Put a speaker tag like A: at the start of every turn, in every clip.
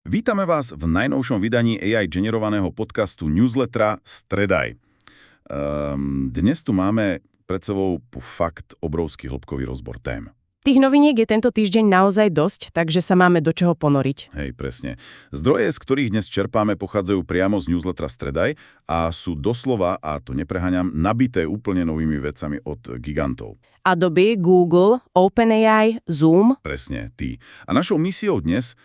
A: Vítame vás v najnovšom vydaní AI generovaného podcastu newslettera Stredaj. Dnes tu máme pred sebou fakt obrovský hĺbkový rozbor tém.
B: Tých noviniek je tento týždeň naozaj dosť, takže sa máme do čoho ponoriť.
A: Hej, presne. Zdroje, z ktorých dnes čerpáme, pochádzajú priamo z newslettera Stredaj a sú doslova, a to nepreháňam, nabité úplne novými vecami od gigantov.
B: Adobe, Google, OpenAI, Zoom.
A: Presne, tí. A našou misiou dnes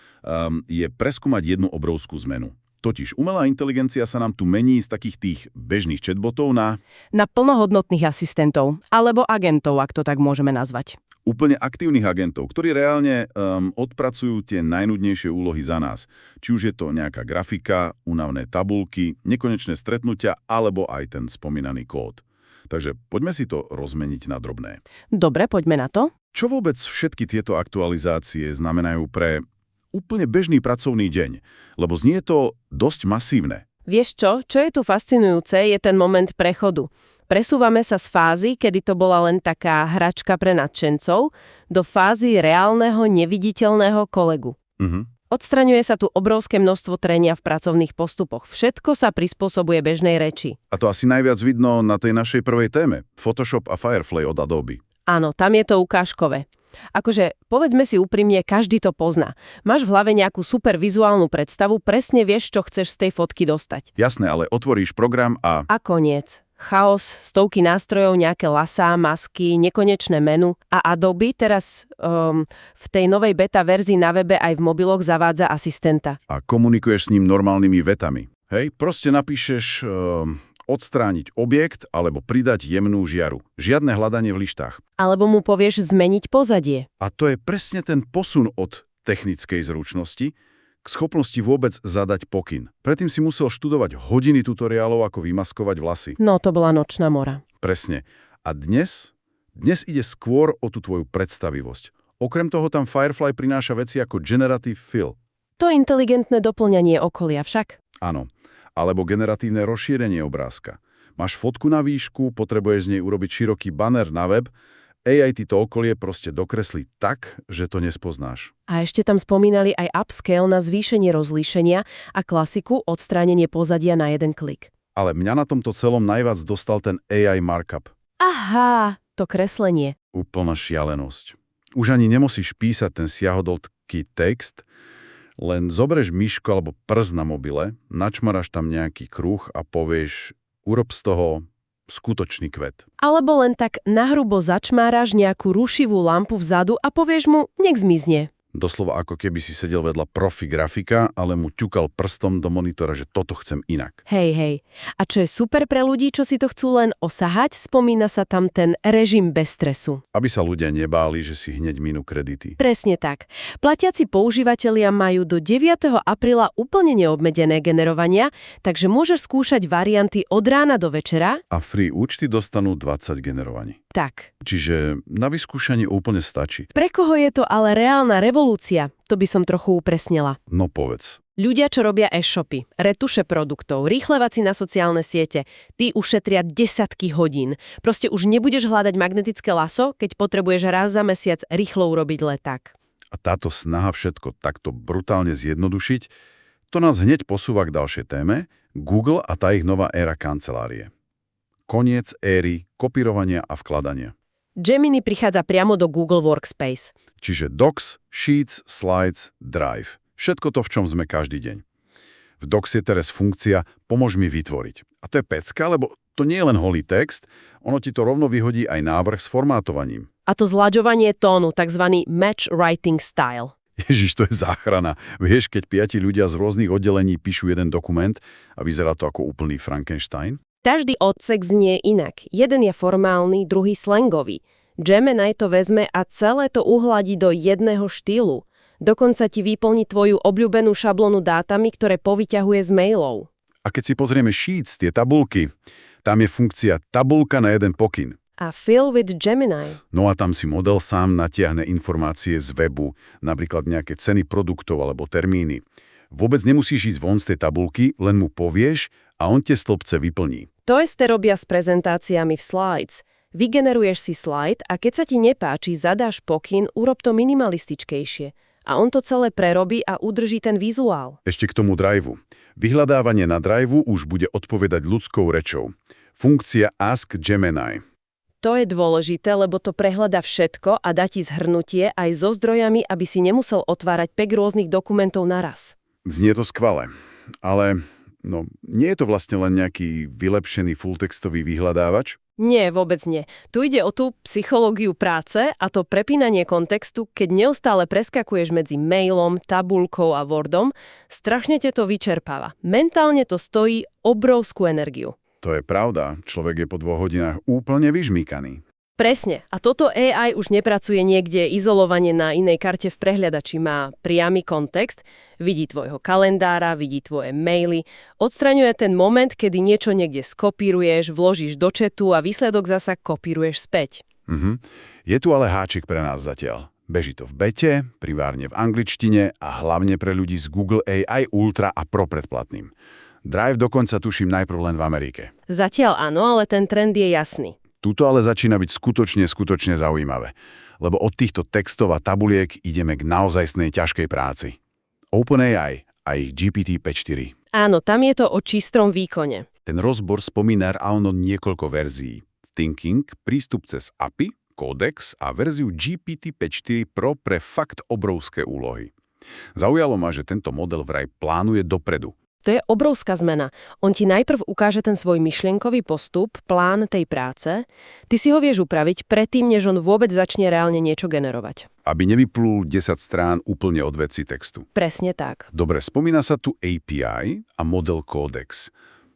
A: je preskúmať jednu obrovskú zmenu. Totiž umelá inteligencia sa nám tu mení z takých tých bežných chatbotov na
B: plnohodnotných asistentov, alebo agentov, ak to tak môžeme nazvať.
A: Úplne aktívnych agentov, ktorí reálne odpracujú tie najnudnejšie úlohy za nás. Či už je to nejaká grafika, únavné tabulky, nekonečné stretnutia, alebo aj ten spomínaný kód. Takže poďme si to rozmeniť na drobné.
B: Dobre, poďme na to.
A: Čo vôbec všetky tieto aktualizácie znamenajú pre úplne bežný pracovný deň? Lebo znie to dosť masívne.
B: Vieš čo? Čo je tu fascinujúce, je ten moment prechodu. Presúvame sa z fázy, kedy to bola len taká hračka pre nadšencov, do fázy reálneho neviditeľného kolegu. Odstraňuje sa tu obrovské množstvo trenia v pracovných postupoch. Všetko sa prispôsobuje bežnej reči.
A: A to asi najviac vidno na tej našej prvej téme. Photoshop a Firefly od Adobe.
B: Áno, tam je to ukážkové. Akože, povedzme si úprimne, každý to pozná. Máš v hlave nejakú super vizuálnu predstavu, presne vieš, čo chceš z tej fotky dostať.
A: Jasné, ale otvoríš program a
B: koniec. Chaos, stovky nástrojov, nejaké lasá, masky, nekonečné menu. A Adobe teraz v tej novej beta verzii na webe aj v mobiloch zavádza asistenta.
A: A komunikuješ s ním normálnymi vetami. Hej, proste napíšeš odstrániť objekt alebo pridať jemnú žiaru. Žiadne hľadanie v lištách.
B: Alebo mu povieš zmeniť pozadie.
A: A to je presne ten posun od technickej zručnosti k schopnosti vôbec zadať pokyn. Predtým si musel študovať hodiny tutoriálov, ako vymaskovať vlasy.
B: No, to bola nočná mora.
A: Presne. A dnes ide skôr o tú tvoju predstavivosť. Okrem toho tam Firefly prináša veci ako Generative Fill.
B: To inteligentné doplňanie okolia však.
A: Áno. Alebo generatívne rozšírenie obrázka. Máš fotku na výšku, potrebuješ z nej urobiť široký banner na web, AI ti to okolie proste dokreslí tak, že to nespoznáš.
B: A ešte tam spomínali aj upscale na zvýšenie rozlíšenia a klasiku odstránenie pozadia na jeden klik.
A: Ale mňa na tomto celom najviac dostal ten AI markup.
B: Aha, to kreslenie.
A: Úplná šialenosť. Už ani nemusíš písať ten siahodlhký text, len zoberieš myšku alebo prst na mobile, načmaraš tam nejaký kruh a povieš, urob z toho skutočný kvet.
B: Alebo len tak nahrubo začmáraš nejakú rušivú lampu vzadu a povieš mu, nech zmizne.
A: Doslova ako keby si sedel vedľa profi grafika, ale mu ťukal prstom do monitora, že toto chcem inak.
B: Hej. A čo je super pre ľudí, čo si to chcú len osahať, spomína sa tam ten režim bez stresu.
A: Aby sa ľudia nebáli, že si hneď minú kredity.
B: Presne tak. Platiaci používatelia majú do 9. apríla úplne neobmedzené generovania, takže môžeš skúšať varianty od rána do večera.
A: A free účty dostanú 20 generovaní.
B: Tak.
A: Čiže na vyskúšanie úplne stačí.
B: Pre koho je to ale reálna revolúcia? To by som trochu upresnila.
A: No povedz.
B: Ľudia, čo robia e-shopy, retuše produktov, rýchlevaci na sociálne siete, tí ušetria desiatky hodín. Proste už nebudeš hľadať magnetické laso, keď potrebuješ raz za mesiac rýchlo urobiť leták.
A: A táto snaha všetko takto brutálne zjednodušiť, to nás hneď posúva k ďalšej téme, Google a tá ich nová éra kancelárie. Koniec éry kopírovania a vkladania.
B: Gemini prichádza priamo do Google Workspace.
A: Čiže Docs, Sheets, Slides, Drive. Všetko to, v čom sme každý deň. V Docs je teraz funkcia Pomôž mi vytvoriť. A to je pecka, lebo to nie je len holý text, ono ti to rovno vyhodí aj návrh s formátovaním.
B: A to zlaďovanie tónu, tzv. Match Writing Style.
A: Ježiš, to je záchrana. Vieš, keď 5 ľudia z rôznych oddelení píšu jeden dokument a vyzerá to ako úplný Frankenstein?
B: Každý odsek znie inak. Jeden je formálny, druhý slangový. Gemini to vezme a celé to uhladí do jedného štýlu. Dokonca ti vyplní tvoju obľúbenú šablónu dátami, ktoré povyťahuje z mailov.
A: A keď si pozrieme Sheets, tie tabulky, tam je funkcia tabulka na jeden pokyn.
B: A Fill with Gemini.
A: No a tam si model sám natiahne informácie z webu, napríklad nejaké ceny produktov alebo termíny. Vôbec nemusíš ísť von z tej tabulky, len mu povieš a on tie stĺpce vyplní.
B: To isté robia s prezentáciami v Slides. Vygeneruješ si slide a keď sa ti nepáči, zadáš pokyn, urob to minimalističkejšie. A on to celé prerobí a udrží ten vizuál.
A: Ešte k tomu driveu. Vyhľadávanie na driveu už bude odpovedať ľudskou rečou. Funkcia Ask Gemini.
B: To je dôležité, lebo to prehľadá všetko a dá ti zhrnutie aj so zdrojami, aby si nemusel otvárať 5 rôznych dokumentov naraz.
A: Znie to skvale, ale nie je to vlastne len nejaký vylepšený fulltextový vyhľadávač?
B: Nie, vôbec nie. Tu ide o tú psychológiu práce a to prepínanie kontextu, keď neustále preskakuješ medzi mailom, tabuľkou a Wordom, strašne te to vyčerpáva. Mentálne to stojí obrovskú energiu.
A: To je pravda, človek je po 2 hodinách úplne vyžmýkaný.
B: Presne. A toto AI už nepracuje niekde izolovane na inej karte v prehľadači. Má priamy kontext, vidí tvojho kalendára, vidí tvoje maily, odstraňuje ten moment, kedy niečo niekde skopíruješ, vložíš do chatu a výsledok zasa kopíruješ späť.
A: Je tu ale háčik pre nás zatiaľ. Beží to v bete, privárne v angličtine a hlavne pre ľudí z Google AI Ultra a Pro predplatným. Drive dokonca tuším najprv len v Amerike.
B: Zatiaľ áno, ale ten trend je jasný.
A: Tuto ale začína byť skutočne zaujímavé, lebo od týchto textov a tabuliek ideme k naozajstnej ťažkej práci. OpenAI a ich GPT-5.4.
B: Áno, tam je to o čistrom výkone.
A: Ten rozbor spomína rovno niekoľko verzií. Thinking, prístup cez API, Codex a verziu GPT-5.4 Pro pre fakt obrovské úlohy. Zaujalo ma, že tento model vraj plánuje dopredu.
B: To je obrovská zmena. On ti najprv ukáže ten svoj myšlienkový postup, plán tej práce. Ty si ho vieš upraviť predtým, než on vôbec začne reálne niečo generovať.
A: Aby nevyplul 10 strán úplne od veci textu.
B: Presne tak.
A: Dobre, spomína sa tu API a model Codex.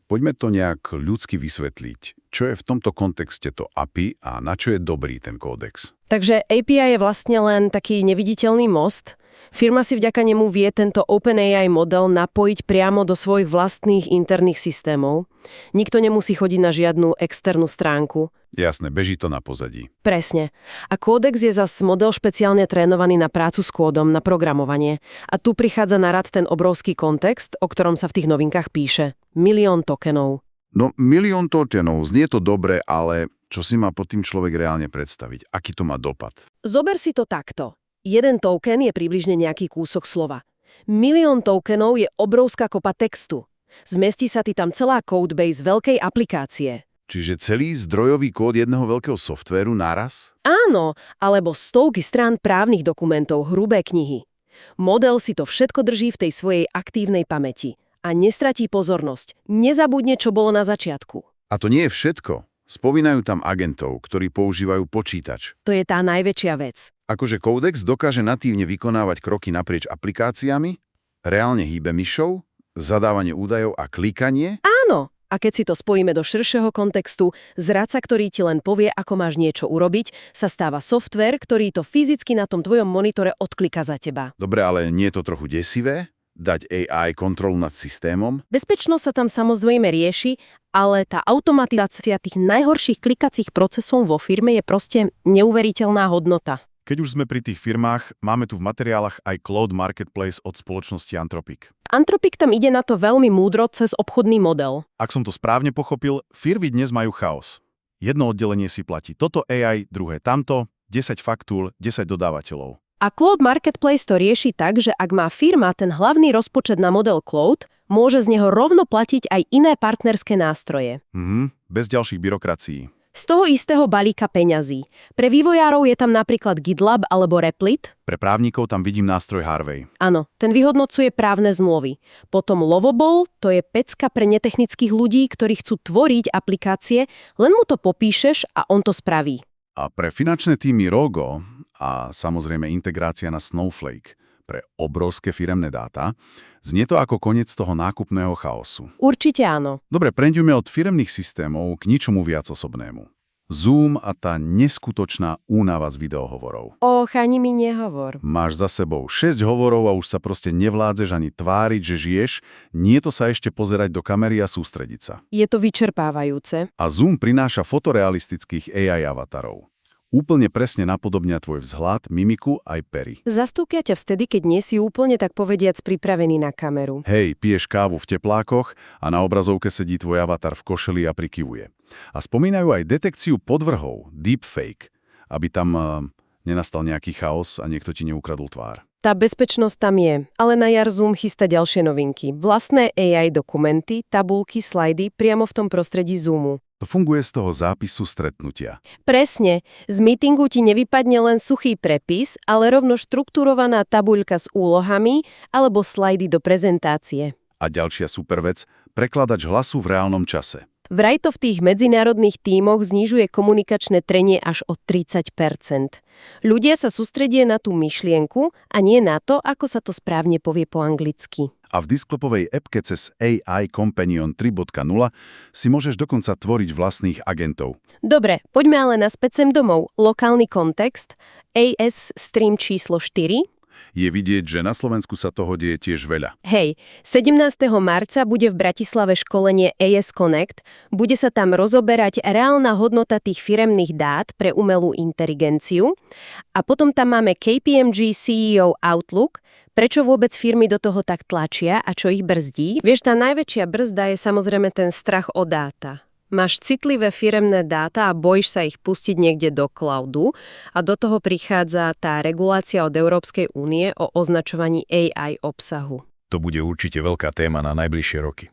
A: Poďme to nejak ľudsky vysvetliť. Čo je v tomto kontexte to API a na čo je dobrý ten kódex?
B: Takže API je vlastne len taký neviditeľný most. Firma si vďaka nemu vie tento OpenAI model napojiť priamo do svojich vlastných interných systémov. Nikto nemusí chodiť na žiadnu externú stránku.
A: Jasné, beží to na pozadí.
B: Presne. A kódex je zas model špeciálne trénovaný na prácu s kódom, na programovanie. A tu prichádza na rad ten obrovský kontext, o ktorom sa v tých novinkách píše. 1 000 000 tokenov.
A: No, 1 000 000 tokenov, znie to dobre, ale čo si má pod tým človek reálne predstaviť? Aký to má dopad?
B: Zober si to takto. Jeden token je približne nejaký kúsok slova. 1 000 000 tokenov je obrovská kopa textu. Zmestí sa ti tam celá codebase veľkej aplikácie.
A: Čiže celý zdrojový kód jedného veľkého softvéru naraz?
B: Áno, alebo stovky strán právnych dokumentov, hrubé knihy. Model si to všetko drží v tej svojej aktívnej pamäti. A nestratí pozornosť. Nezabudne, čo bolo na začiatku.
A: A to nie je všetko. Spomínajú tam agentov, ktorí používajú počítač.
B: To je tá najväčšia vec.
A: Akože kódex dokáže natívne vykonávať kroky naprieč aplikáciami, reálne hýbe myšou, zadávanie údajov a klikanie?
B: Áno. A keď si to spojíme do širšieho kontextu, zradca, ktorý ti len povie, ako máš niečo urobiť, sa stáva softvér, ktorý to fyzicky na tom tvojom monitore odklika za teba.
A: Dobre, ale nie je to trochu desivé? Dať AI kontrolu nad systémom?
B: Bezpečnosť sa tam samozrejme rieši, ale tá automatizácia tých najhorších klikacích procesov vo firme je proste neuveriteľná hodnota.
C: Keď už sme pri tých firmách, máme tu v materiálach aj Cloud Marketplace od spoločnosti Anthropic.
B: Anthropic tam ide na to veľmi múdro cez obchodný model.
C: Ak som to správne pochopil, firmy dnes majú chaos. Jedno oddelenie si platí toto AI, druhé tamto, 10 faktúr, 10 dodávateľov.
B: A Cloud Marketplace to rieši tak, že ak má firma ten hlavný rozpočet na model Cloud, môže z neho rovno platiť aj iné partnerské nástroje.
C: Bez ďalších byrokracií.
B: Z toho istého balíka peňazí. Pre vývojárov je tam napríklad GitLab alebo Replit.
C: Pre právnikov tam vidím nástroj Harvey.
B: Áno, ten vyhodnocuje právne zmluvy. Potom Lovable, to je pecka pre netechnických ľudí, ktorí chcú tvoriť aplikácie, len mu to popíšeš a on to spraví.
A: A pre finančné týmy Rogo a samozrejme integrácia na Snowflake pre obrovské firemné dáta, znie to ako koniec toho nákupného chaosu.
B: Určite áno.
A: Dobre, prejdeme od firemných systémov k ničomu viac osobnému. Zoom a tá neskutočná únava z videohovorov.
B: Ani mi nehovor.
A: Máš za sebou 6 hovorov a už sa proste nevládzeš ani tváriť, že žiješ, nie to sa ešte pozerať do kamery a sústrediť sa.
B: Je to vyčerpávajúce.
A: A Zoom prináša fotorealistických AI avatarov. Úplne presne napodobnia tvoj vzhľad, mimiku aj pery.
B: Zastúpia ťa vtedy, keď nie si úplne tak povediac pripravený na kameru.
A: Hej, piješ kávu v teplákoch a na obrazovke sedí tvoj avatar v košeli a prikyvuje. A spomínajú aj detekciu podvrhov, deepfake, aby tam nenastal nejaký chaos a niekto ti neukradol tvár.
B: Tá bezpečnosť tam je, ale na jar Zoom chystá ďalšie novinky. Vlastné AI dokumenty, tabulky, slajdy priamo v tom prostredí Zoomu.
C: To funguje z toho zápisu stretnutia.
B: Presne, z meetingu ti nevypadne len suchý prepis, ale rovno štruktúrovaná tabuľka s úlohami alebo slajdy do prezentácie.
C: A ďalšia super vec, prekladač hlasu v reálnom čase.
B: Vraj to v tých medzinárodných tímoch znižuje komunikačné trenie až o 30%. Ľudia sa sústredia na tú myšlienku a nie na to, ako sa to správne povie po anglicky.
C: A v disktopovej appke cez AI Companion 3.0 si môžeš dokonca tvoriť vlastných agentov.
B: Dobre, poďme ale naspäť sem domov. Lokálny kontext, AS Stream číslo 4.
C: Je vidieť, že na Slovensku sa toho deje tiež veľa.
B: Hej, 17. marca bude v Bratislave školenie AS Connect, bude sa tam rozoberať reálna hodnota tých firemných dát pre umelú inteligenciu a potom tam máme KPMG CEO Outlook, prečo vôbec firmy do toho tak tlačia a čo ich brzdí. Vieš, tá najväčšia brzda je samozrejme ten strach o dáta. Máš citlivé firemné dáta a bojíš sa ich pustiť niekde do cloudu a do toho prichádza tá regulácia od Európskej únie o označovaní AI obsahu.
C: To bude určite veľká téma na najbližšie roky.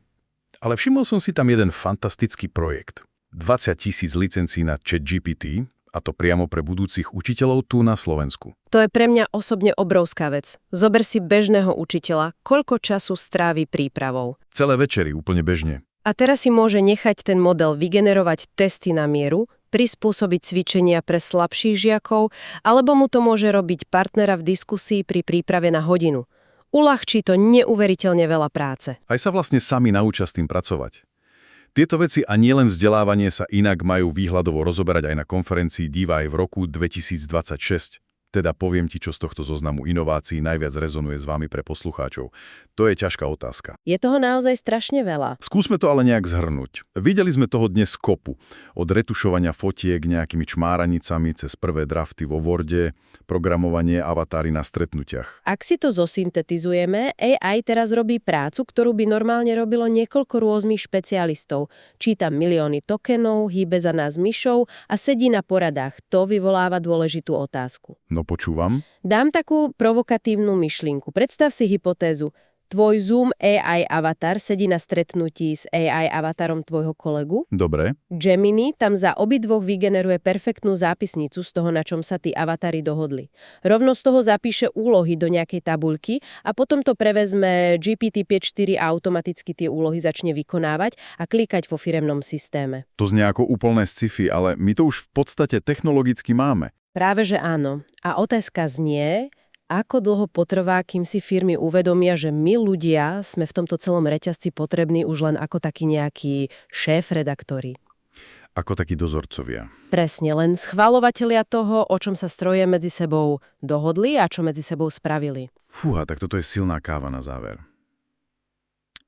C: Ale všimol som si tam jeden fantastický projekt. 20 000 licencií na ChatGPT, a to priamo pre budúcich učiteľov tu na Slovensku.
B: To je pre mňa osobne obrovská vec. Zober si bežného učiteľa, koľko času strávi prípravou.
C: Celé večery úplne bežne.
B: A teraz si môže nechať ten model vygenerovať testy na mieru, prispôsobiť cvičenia pre slabších žiakov, alebo mu to môže robiť partnera v diskusii pri príprave na hodinu. Uľahčí to neuveriteľne veľa práce.
C: Aj sa vlastne sami naučia s tým pracovať. Tieto veci a nielen vzdelávanie sa inak majú výhľadovo rozoberať aj na konferencii DeVi v roku 2026. Teda poviem ti, čo z tohto zoznamu inovácií najviac rezonuje s vami pre poslucháčov. To je ťažká otázka.
B: Je toho naozaj strašne veľa.
C: Skúsme to ale nejak zhrnúť. Videli sme toho dnes kopu. Od retušovania fotiek nejakými čmáranicami cez prvé drafty vo Worde, programovanie avatári na stretnutiach.
B: Ak si to zosyntetizujeme, AI teraz robí prácu, ktorú by normálne robilo niekoľko rôznych špecialistov. Číta milióny tokenov, hýbe za nás myšou a sedí na poradách. To vyvoláva dôležitú otázku.
C: No počúvam.
B: Dám takú provokatívnu myšlienku. Predstav si hypotézu. Tvoj Zoom AI avatar sedí na stretnutí s AI avatarom tvojho kolegu.
C: Dobre.
B: Gemini tam za obidvoch vygeneruje perfektnú zápisnicu z toho, na čom sa tí avatári dohodli. Rovno z toho zapíše úlohy do nejakej tabuľky a potom to prevezme GPT-5.4 a automaticky tie úlohy začne vykonávať a klikať vo firemnom systéme.
C: To znie ako úplné sci-fi, ale my to už v podstate technologicky máme.
B: Práve že áno. A otázka znie, ako dlho potrvá, kým si firmy uvedomia, že my ľudia sme v tomto celom reťazci potrební už len ako takí nejakí šéf-redaktori.
C: Ako takí dozorcovia.
B: Presne, len schvaľovatelia toho, o čom sa stroje medzi sebou dohodli a čo medzi sebou spravili.
C: Fúha, tak toto je silná káva na záver.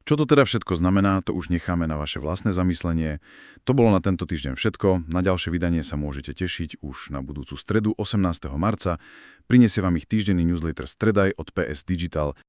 C: Čo to teda všetko znamená, to už necháme na vaše vlastné zamyslenie. To bolo na tento týždeň všetko. Na ďalšie vydanie sa môžete tešiť už na budúcu stredu 18. marca. Prinesie vám ich týždenný newsletter Stredaj od PS Digital.